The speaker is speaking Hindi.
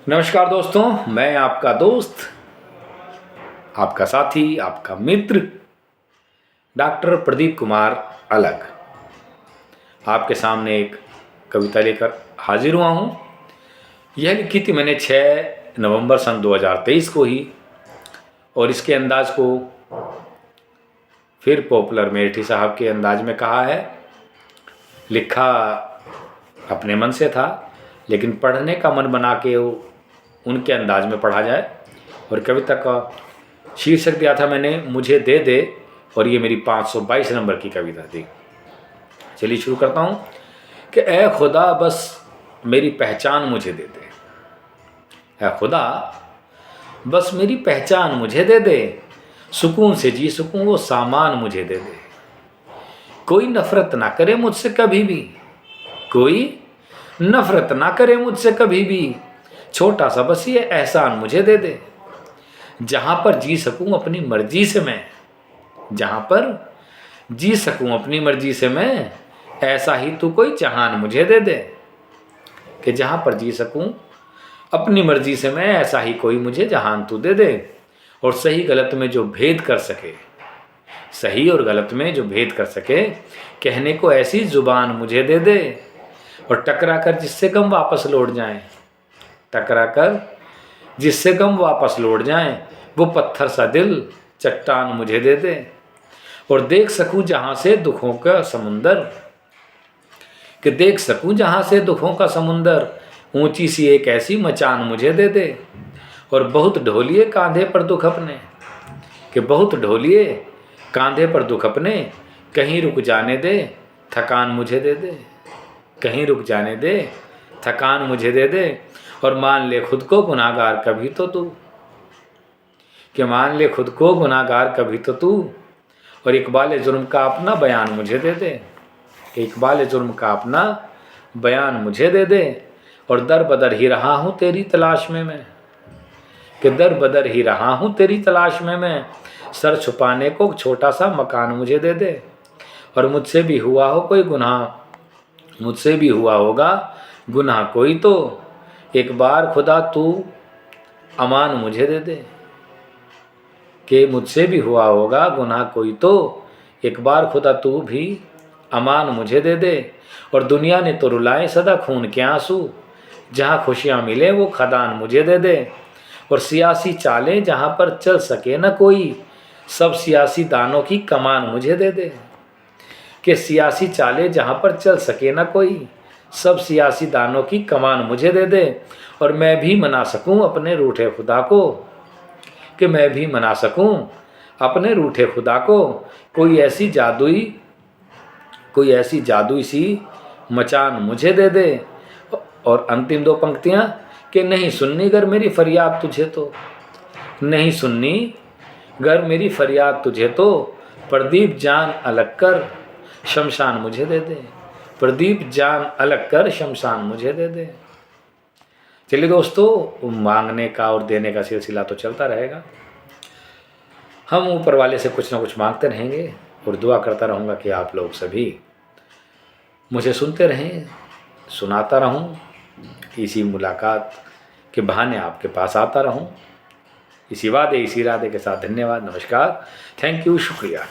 नमस्कार दोस्तों, मैं आपका दोस्त, आपका साथी, आपका मित्र डॉक्टर प्रदीप कुमार अलग आपके सामने एक कविता लेकर हाजिर हुआ हूँ। यह लिखी थी मैंने 6 नवंबर सन 2023 को ही, और इसके अंदाज को फिर पॉपुलर मेरठी साहब के अंदाज में कहा है। लिखा अपने मन से था, लेकिन पढ़ने का मन बना के उनके अंदाज में पढ़ा जाए। और कविता का शीर्षक दिया था मैंने, मुझे दे दे, और ये मेरी 522 नंबर की कविता थी। चलिए शुरू करता हूँ कि ए खुदा बस मेरी पहचान मुझे दे दे। ए खुदा बस मेरी पहचान मुझे दे दे, सुकून से जी सकूँ वो सामान मुझे दे दे। कोई नफ़रत ना करे मुझसे कभी भी, कोई नफ़रत ना करे मुझसे कभी भी, छोटा सा बस ये एहसान मुझे दे दे। जहाँ पर जी सकूँ अपनी मर्जी से मैं, जहाँ पर जी सकूँ अपनी मर्जी से मैं, ऐसा ही तू कोई जहान मुझे दे दे। कि जहाँ पर जी सकूँ अपनी मर्जी से मैं, ऐसा ही कोई मुझे जहान तू दे दे। और सही गलत में जो भेद कर सके, सही और गलत में जो भेद कर सके, कहने को ऐसी ज़ुबान मुझे दे दे। और टकरा कर जिससे गम वापस लौट जाएं, टकरा कर जिससे गम वापस लौट जाएं, वो पत्थर सा दिल चट्टान मुझे दे दे। और देख सकूं जहाँ से दुखों का समुंदर, कि देख सकूं जहाँ से दुखों का समुंदर, ऊंची सी एक ऐसी मचान मुझे दे दे। और बहुत ढोलिए कांधे पर दुख अपने, कि बहुत ढोलिए कांधे पर दुख अपने, कहीं रुक जाने दे थकान मुझे दे दे। कहीं रुक जाने दे थकान मुझे दे दे। और मान ले खुद को गुनाहगार कभी तो तू, कि मान ले खुद को गुनाहगार कभी तो तू। और इकबाल जुर्म का अपना बयान मुझे दे दे, कि इकबाल जुर्म का अपना बयान मुझे दे दे। और दर बदर ही रहा हूँ तेरी तलाश में मैं, कि दर बदर ही रहा हूँ तेरी तलाश में मैं, सर छुपाने को छोटा सा मकान मुझे दे दे। और मुझसे भी हुआ हो कोई गुनाह, मुझसे भी हुआ होगा गुनाह कोई तो, एक बार खुदा तू अमान मुझे दे दे। कि मुझसे भी हुआ होगा गुनाह कोई तो, एक बार खुदा तू भी अमान मुझे दे दे। और दुनिया ने तो रुलाए सदा खून के आंसू, जहाँ खुशियाँ मिले वो खदान मुझे दे दे। और सियासी चालें जहाँ पर चल सके न कोई, सब सियासी दानों की कमान मुझे दे दे। कि सियासी चालें जहाँ पर चल सके न कोई, सब सियासी दानों की कमान मुझे दे दे। और मैं भी मना सकूं अपने रूठे खुदा को, कि मैं भी मना सकूं अपने रूठे खुदा को, कोई ऐसी जादुई सी मचान मुझे दे दे। और अंतिम 2 पंक्तियां, कि नहीं सुननी गर मेरी फरियाद तुझे तो, नहीं सुननी गर मेरी फरियाद तुझे तो, प्रदीप जान अलग कर शमशान मुझे दे दे। प्रदीप जान अलग कर शमशान मुझे दे दे। चलिए दोस्तों, मांगने का और देने का सिलसिला तो चलता रहेगा। हम ऊपर वाले से कुछ ना कुछ मांगते रहेंगे, और दुआ करता रहूँगा कि आप लोग सभी मुझे सुनते रहें, सुनाता रहूँ, इसी मुलाकात के बहाने आपके पास आता रहूँ। इसी वादे इसी इरादे के साथ धन्यवाद, नमस्कार, थैंक यू, शुक्रिया।